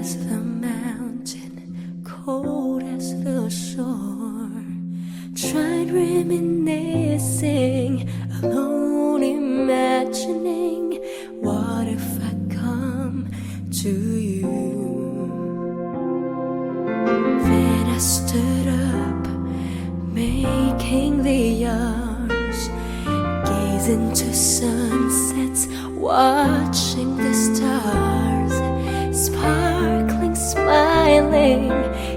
as the mountain, cold as the shore. Tried reminiscing, alone imagining, what if I come to you? Then I stood up, making the hours, gaze into sunsets, watching the stars, sparkling, smiling,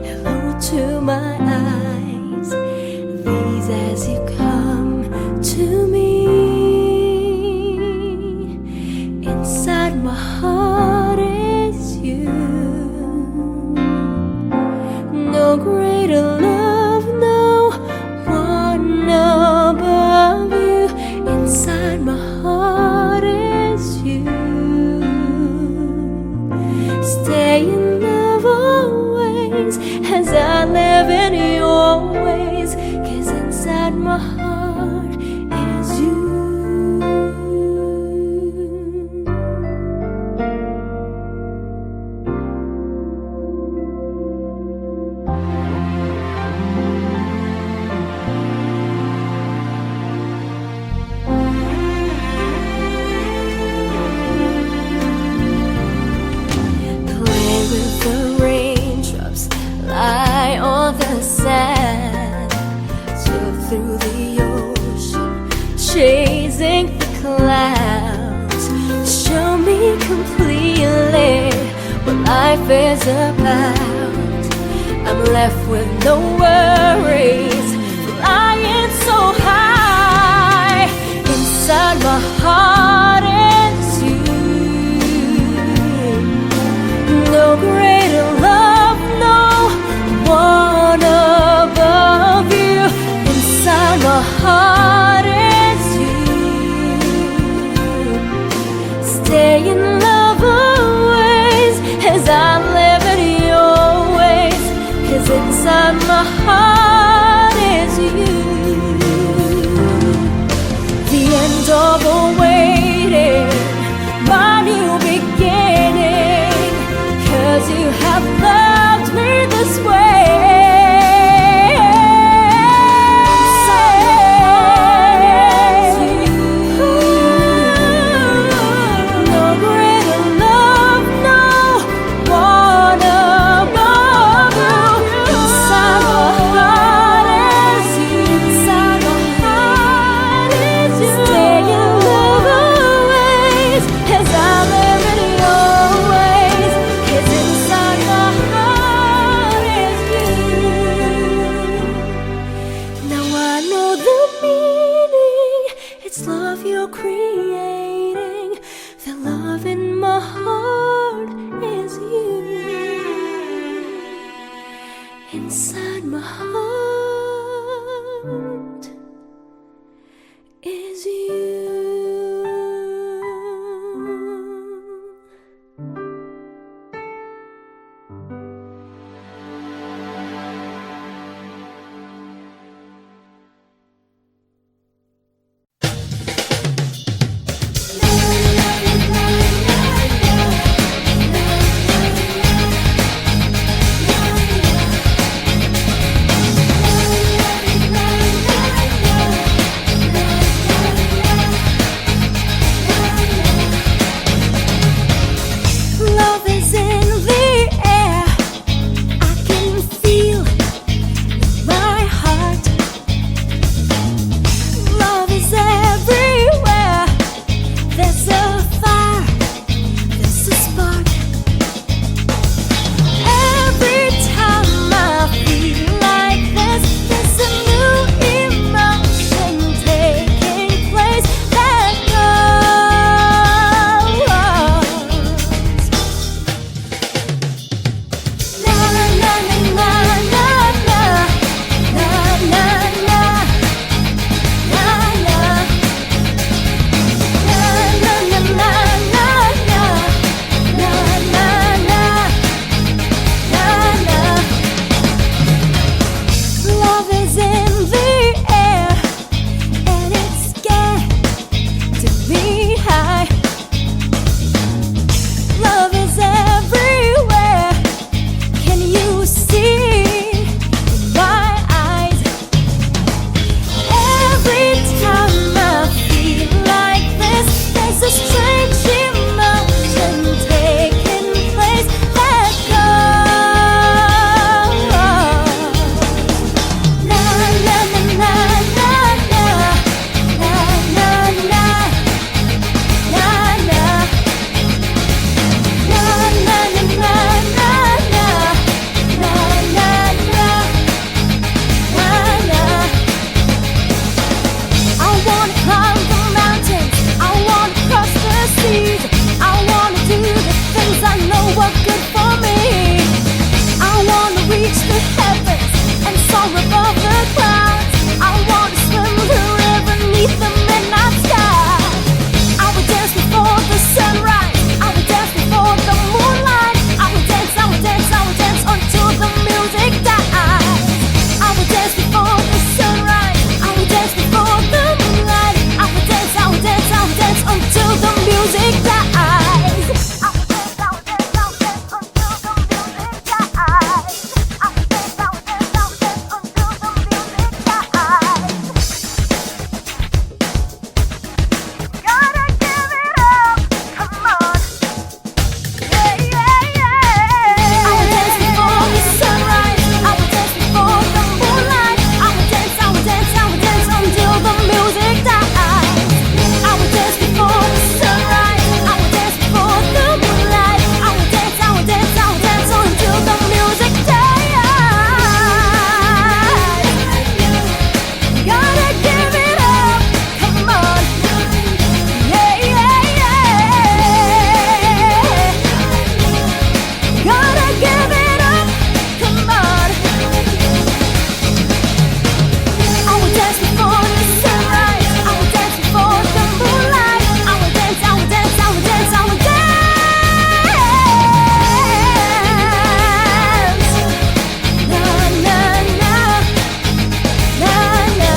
hello to my eyes, these as you come to me. Inside my heart is you. No greater love, no one above you. Inside my heart is you. Stay in love always as I live in your ways, 'cause inside my heart is you. Play with the raindrops, lie on the sand, sail through the ocean, chasing the clouds. Show me completely what life is about. I'm left with no worries, flying so high. Inside my heart is you. No greater love, no one above you. Inside my heart is you. Stay in love always as I live in your ways, 'cause inside my heart is you. The end of the waiting, my new beginning, 'cause you have loved me this way. No greater love, no one above you. Inside my heart is you. Inside my heart is you. Stay in love always as I live in your ways, 'cause inside my heart is you. Now I know the meaning, it's love you're creating. The love in my heart is you. Inside my heart is you. Gotta give it up, come on. I will dance before the sunrise, I will dance before the moonlight. I will dance, I will dance, I will dance, I will dance. Na na na, na na.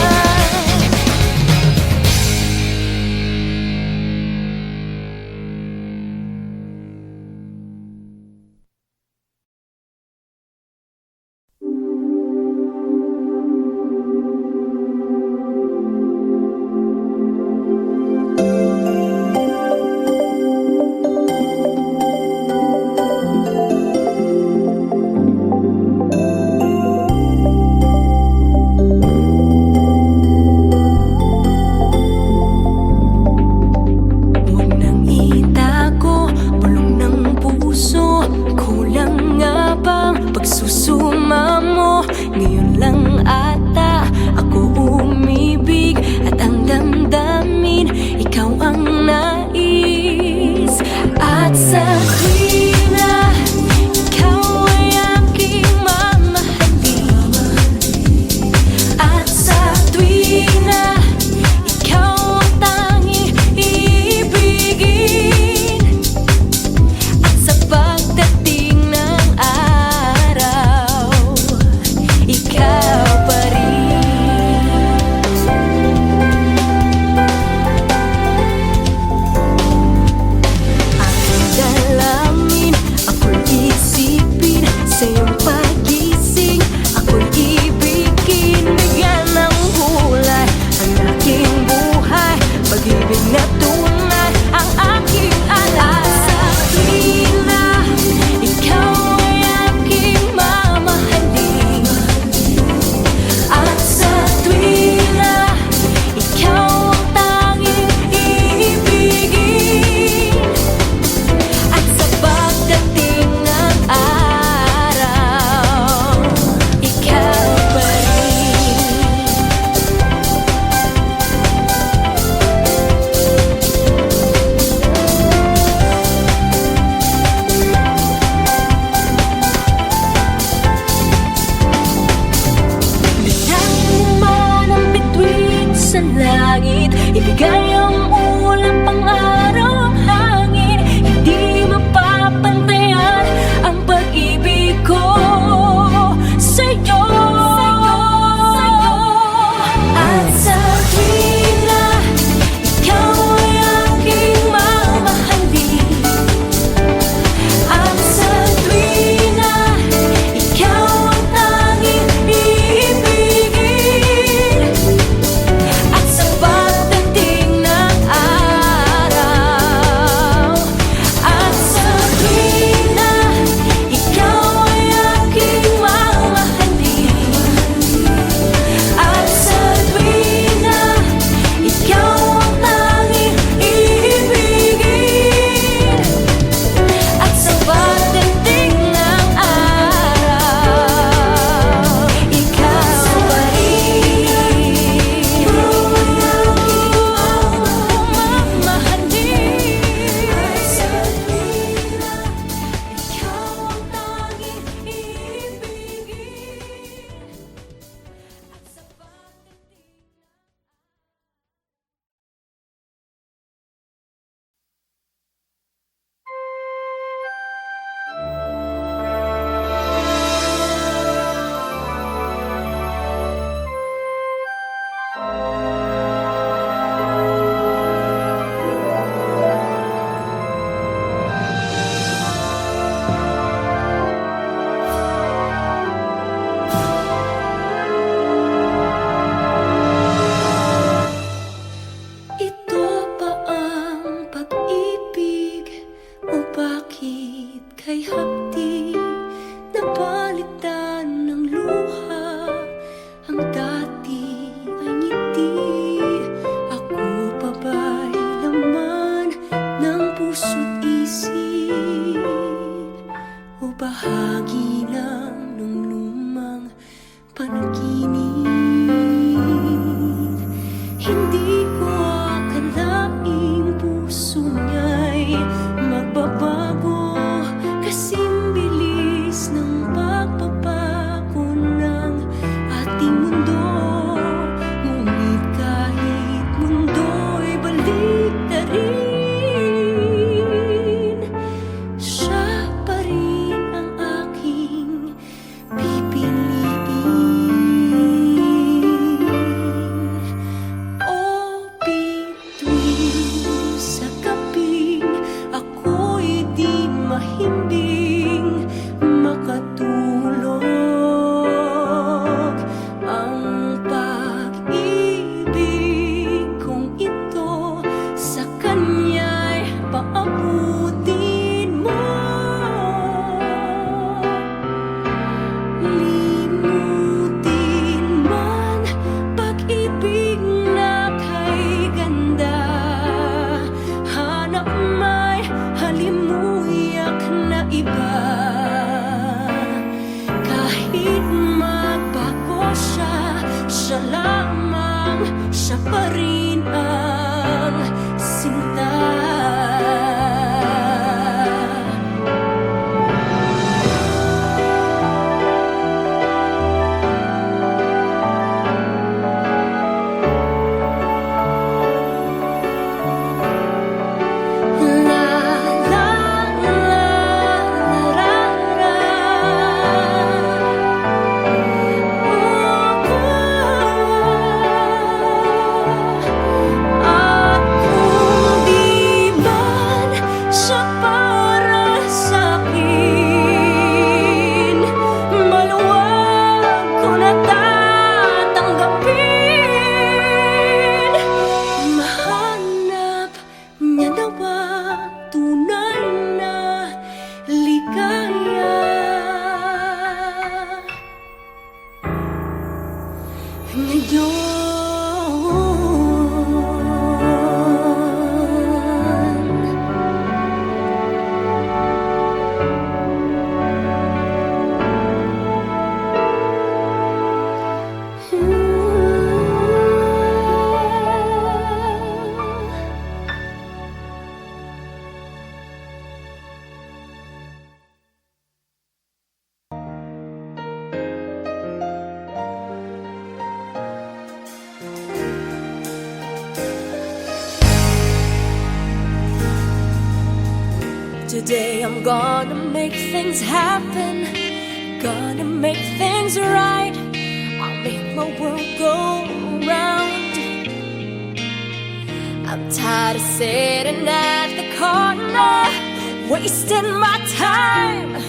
Huwag nang itago, bulong ng puso. Kulang nga bang pagsusuma mo? Ngayon lang ata ako umibig, at ang damdamin ikaw ang nais. At sa tuwina ikaw ay aking mamahalin, at sa tuwina ikaw ang tanging iibigin, at sa pagdating ng araw ikaw pa rin. Aking dalangin, ako'y isipin, sa iyong pagising ako'y ibigin. Bigyan ng kulay ang aking buhay, pag-ibig na tunay ang aking alay. Sa tuwina ikaw ay aking mamahalin, at sa tuwina ikaw ang tanging iibigin, at sa pagdating ng araw ikaw pa rin. Bigyan man ang bituin sa langit, ibigay ang ulan pang araw ang hangin. Hindi mapapantayan ang pag-ibig ko sa'yo. At sa tuwina ikaw ay aking mamahalin, at sa tuwina ikaw ang tanging iibigin, at sa pagdating ng araw, at sa tuwina ikaw ay aking mamahalin, at sa tuwina ikaw ang tanging iibigin, at sa pagdating ng araw ikaw pa rin. Mamahalin, at sa tuwina ikaw ang tanging iibigin, at sa pagdating. Ito ba ang pag-ibig, o bakit kay hapdi napalitan ng luha? Ang dati ay ngiti, ako pa ba'y laman ng puso't isip, o bahagi lang ng lumang panaginip? Hindi ko akalaing puso niya'y magbabago, kasing bilis ka. Kahit magbago siya, siya lamang, siya pa rin ang sinta. Today I'm gonna make things happen, gonna make things right. I'll make my world go round. I'm tired of sitting at the corner, wasting my time.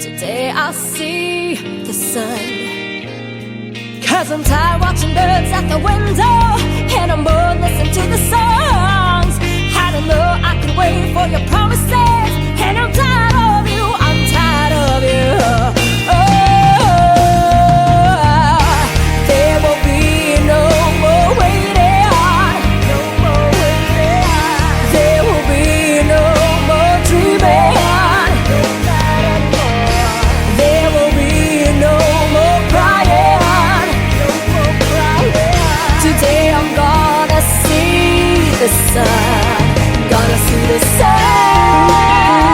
Today I'll see the sun. 'Cause I'm tired watching birds at the window, and I'm bored listening to the songs. I don't know I could wait for your promises, and I'm tired of you, I'm tired of you. Oh, there will be no more waiting, no more waiting. There will be no more dreaming, no night anymore. There will be no more crying, no more crying. Today I'm gonna see the sun, gonna see the sun.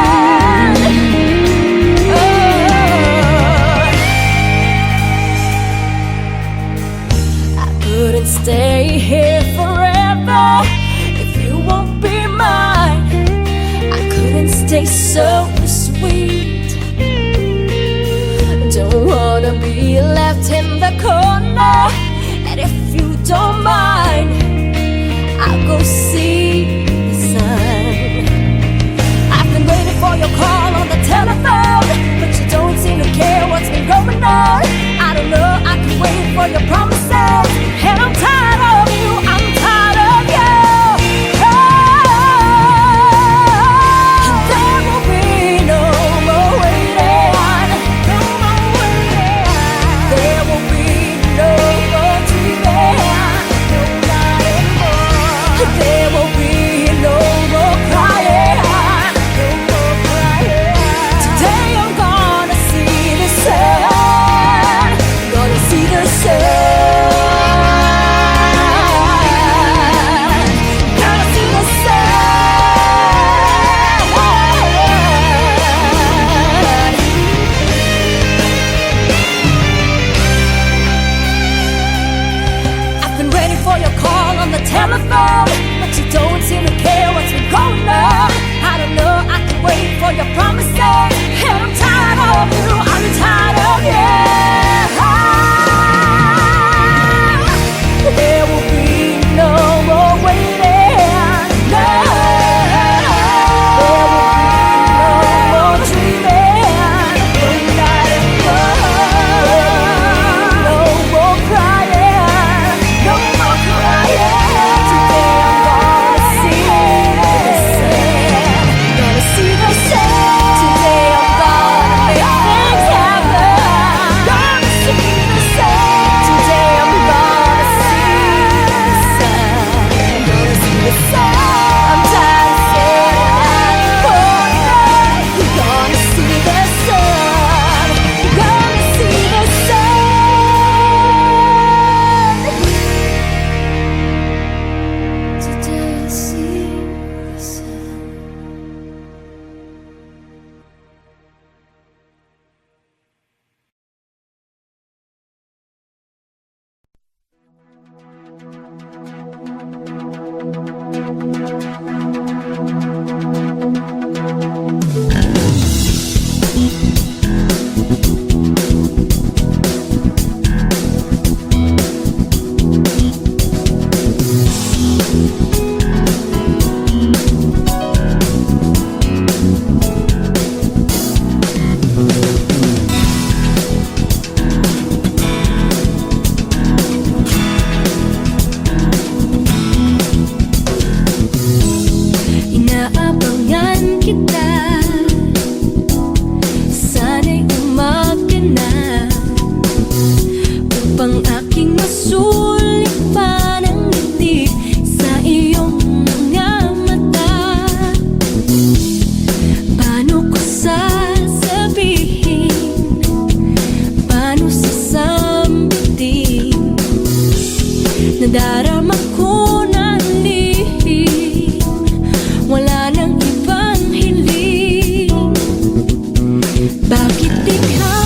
Bakit ikaw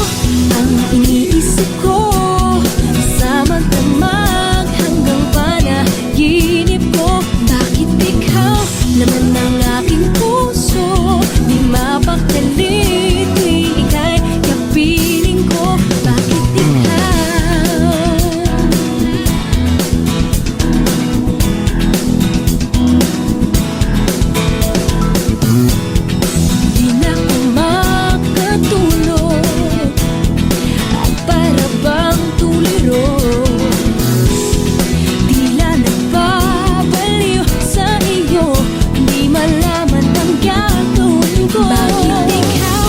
ang iniisip ko? Sa magdamag hanggang panaginip ko. Bakit ikaw naman ang aking puso? Di mapakali tuwing ika'y kapiling ko. Bakit ikaw? Di na ako makatulog at para bang tuliro. Tila nagbabaliw sa iyo, di malaman ang gagawin ko. Bakit ikaw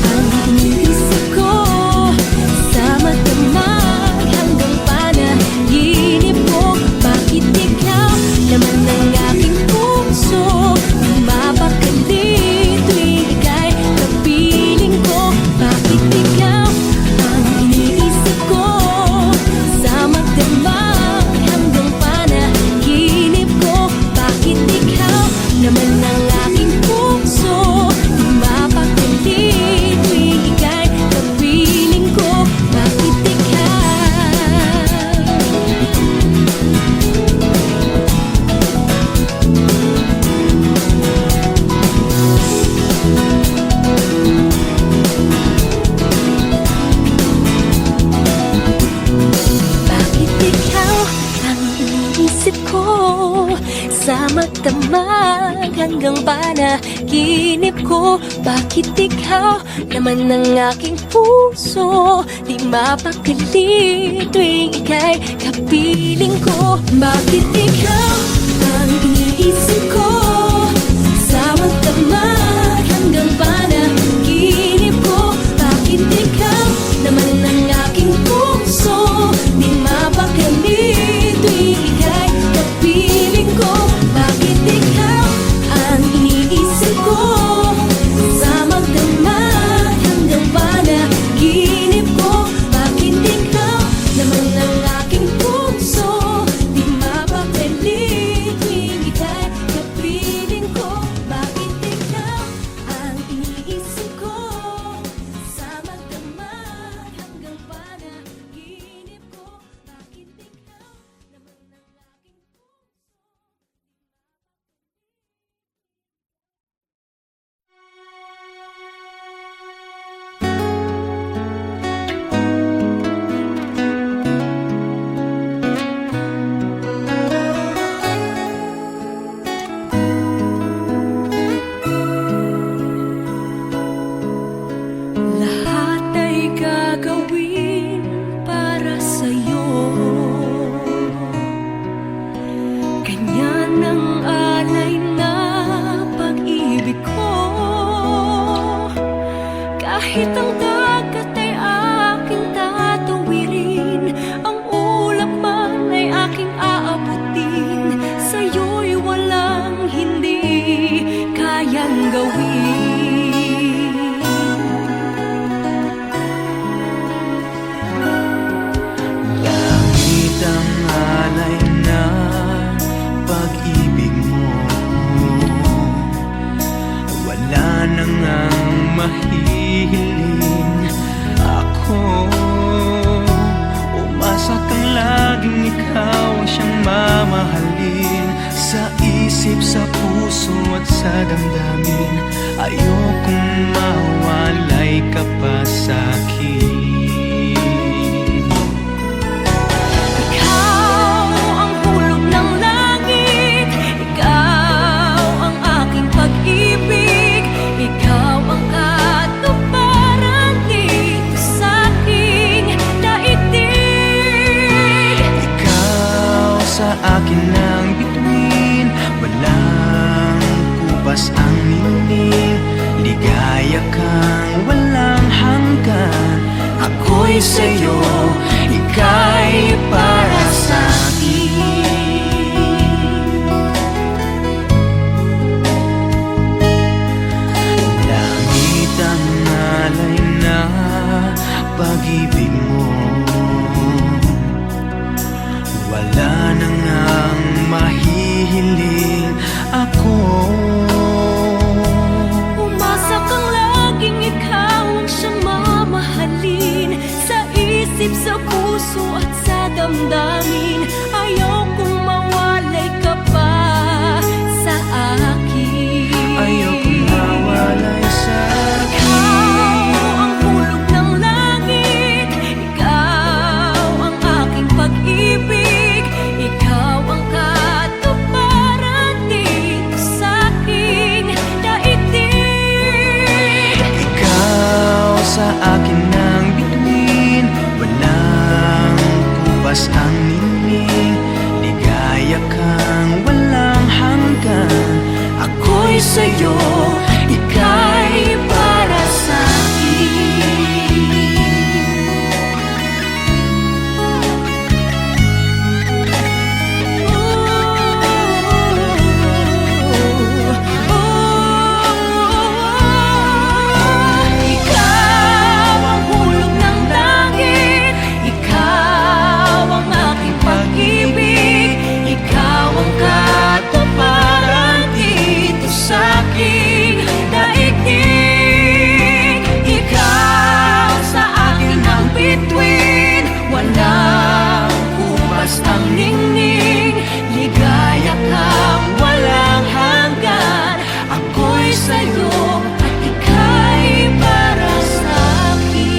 ang iniisip ko? Sa magdamag hanggang panaginip ko. Bakit ikaw naman ang aking puso? Di mapakali tuwing ika'y kapiling ko. Bakit ikaw ang iniisip ko? Sa magdamag hanggang panaginip ko. Bakit ikaw naman ang aking puso? Di mapakali tuwing ika'y kapiling ko. Bakit ikaw? Bakit ikaw ang iniisip ko? Sa magdamag hanggang panaginip ko. Bakit ikaw naman ang aking puso? Di mapakali tuwing ika'y kapiling ko. Bakit ikaw ang iniisip ko? Sa magdamag hanggang panaginip ko. Bakit ikaw naman ang aking puso? Di mapakali tuwing ika'y kapiling ko. Bakit ikaw ang iniisip ko? Sa magdamag hanggang panaginip ko. Bakit ikaw naman ang aking puso? Di mapakali tuwing ika'y kapiling ko. Bakit ikaw ang iniisip ko? Sa magdamag hanggang panaginip ko. Bakit ikaw naman ang aking lahat ay gagawin para sa'yo. Ganyan ang alay na pag-ibig ko. Kahit ang dagat ay aking tatawirin, ang ulap man ay aking aabutin. Sa'yo'y walang hindi kayang gawin. Langit ang alay na pag-ibig mo. Wala nang ang mahihiling ako. Umasa kang laging ikaw ang siyang mamahalin. Sa isip, sa puso at sa damdamin, ayokong mawalay ka pa sa'kin. Ikaw ang hulog ng langit, ikaw ang aking pag-ibig, ikaw ang katuparan dito sa aking daigdig. Ikaw sa akin ang bituin, walang kupas ang ningning. Ligaya kang walang hanggan, ako'y sa'yo, ika'y para sa'kin. Langit ang alay na pag-ibig mo. Wala nang ang mahihiling ako. Umasa kang laging ikaw ang siyang damdamin. Ayaw kong mawalay ka pa sa akin. Ayaw kong mawalay sa Ikaw ang hulog ng langit, ikaw ang aking pag-ibig, ikaw ang katuparan dito sa aking daigdig. Ikaw sa akin ang bituin, walang kupas ang ningning. Ligaya kang walang hanggan, ako'y sa'yo, ika'y para sa'kin. Ikaw ang hulog ng langit, ikaw ang aking pag-ibig, ikaw ang katuparan dito sa aking daigdig. Ikaw sa akin ang bituin, walang kupas ang ningning. Ligaya kang walang hanggan, ako'y sa'yo at ika'y para sa'kin.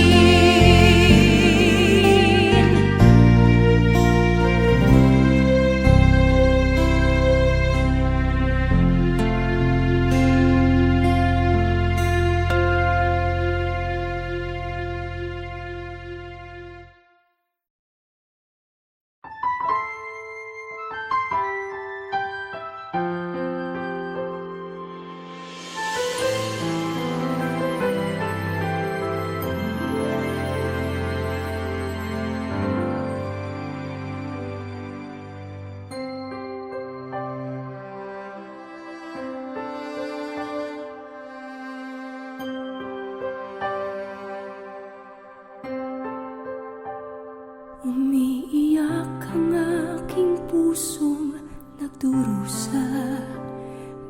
Umiiyak ang aking pusong nagdurusa,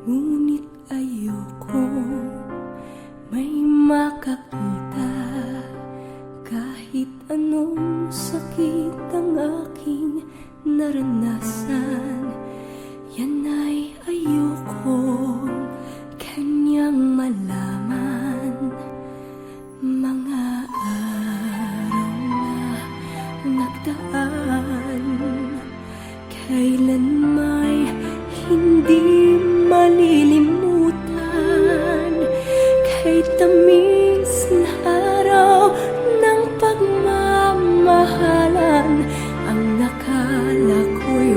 ngunit ayokong may makakita. Kahit anong sakit ang aking naranasan, yan ay ayokong kanyang malaman. Mga araw na nagdaan, kailan may hindi malilimutan. Kay tamis na araw ng pagmamahalan, ang nakala ko'y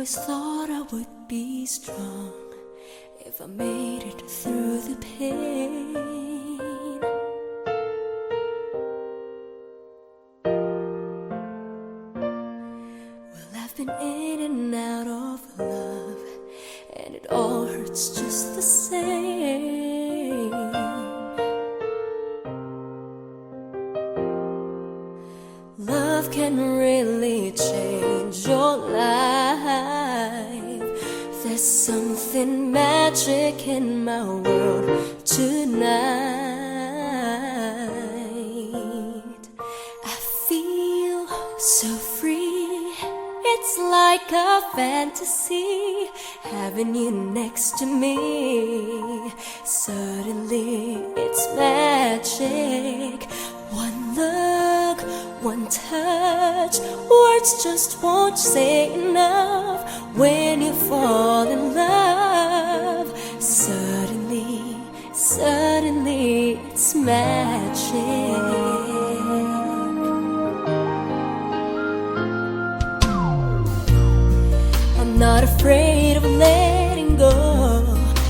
always thought I would be strong if I made it through the pain. Well, I've been in and out of love, and it all hurts just the same. Love can really change your life. There's something magic in my world tonight. I feel so free. It's like a fantasy, having you next to me. Suddenly it's magic. One look, one touch, words just won't say enough. When you fall in love, suddenly, suddenly it's magic. I'm not afraid of letting go.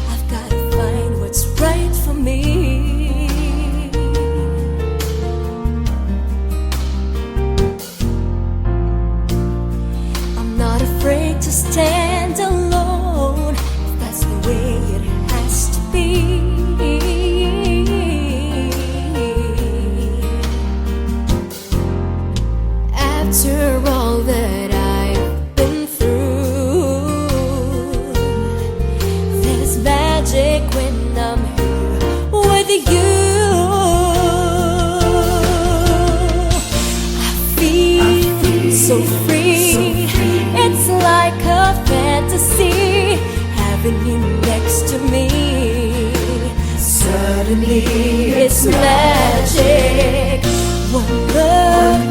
I've gotta find what's right for me. To stand alone, if that's the way it has to be. After all that I've been through, there's magic when I'm here with you. I feel so free. It's like a fantasy, having you next to me. Suddenly it's magic. One look,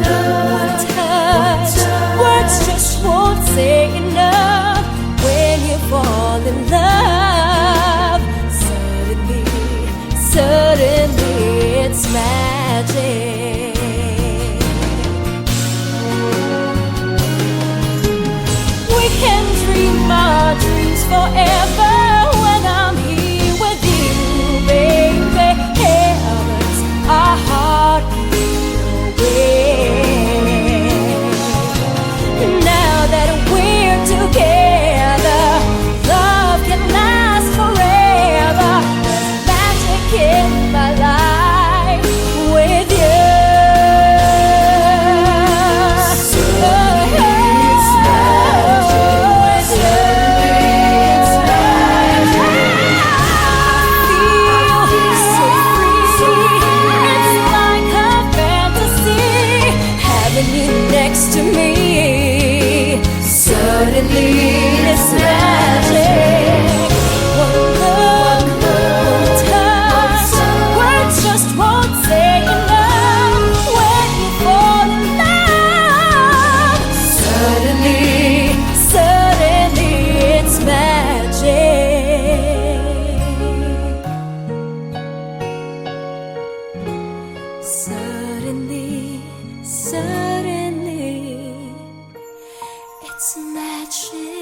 one touch, words just won't say enough. When you fall in love, suddenly, suddenly it's magic. We can dream our dreams forever when I'm here with you, baby. Heavens, our heart away. Now that we're together, love can last forever. There's magic in my life with you. Next to me, suddenly it's magic. One look, one touch, words just won't say enough. When you fall in love, suddenly, suddenly it's magic. Suddenly, suddenly it's magic.